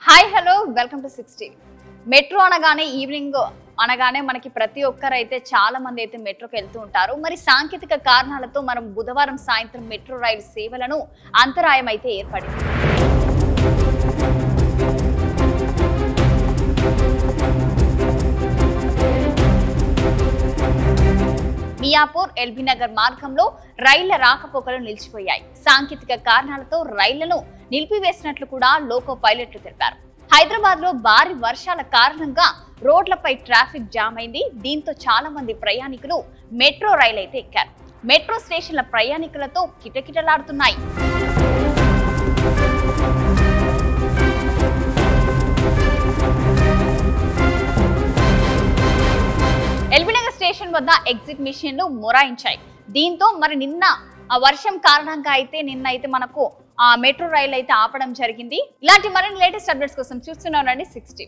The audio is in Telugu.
Hi hello welcome to 60. Metro అనగానే ఈవినింగ్ అనగానే మనకి ప్రతి ఒక్కరైతే చాలా మంది అయితే మెట్రోకి వెళ్తూ ఉంటారు. మరి సాంకేతిక కారణాలతో మనం బుధవారం సాయంత్రం మెట్రో రైలు సేవలను అంతరాయం అయితే ఏర్పడింది. మియాపూర్ ఎల్బీ నగర్ మార్గంలో రైళ్ల రాకపోకలు నిలిచిపోయాయి. సాంకేతిక కారణాలతో రైళ్లను నిలిపివేసినట్లు కూడా లోకో పైలట్లు తెలిపారు. హైదరాబాద్ లో భారీ వర్షాల కారణంగా రోడ్లపై ట్రాఫిక్ జామ్ అయింది. దీంతో చాలా మంది ప్రయాణికులు మెట్రో రైలు అయితే ఎక్కారు. మెట్రో స్టేషన్ల ప్రయాణికులతో కిటకిటలాడుతున్నాయి. ఎల్బీనగర్ స్టేషన్ వద్ద ఎగ్జిట్ మిషన్లు మొరాయించాయి. దీంతో మరి నిన్న ఆ వర్షం కారణంగా అయితే మనకు ఆ మెట్రో రైలు అయితే ఆపడం జరిగింది. ఇలాంటి మరిన్ని లేటెస్ట్ అప్డేట్స్ కోసం చూస్తూనే ఉండండి 60.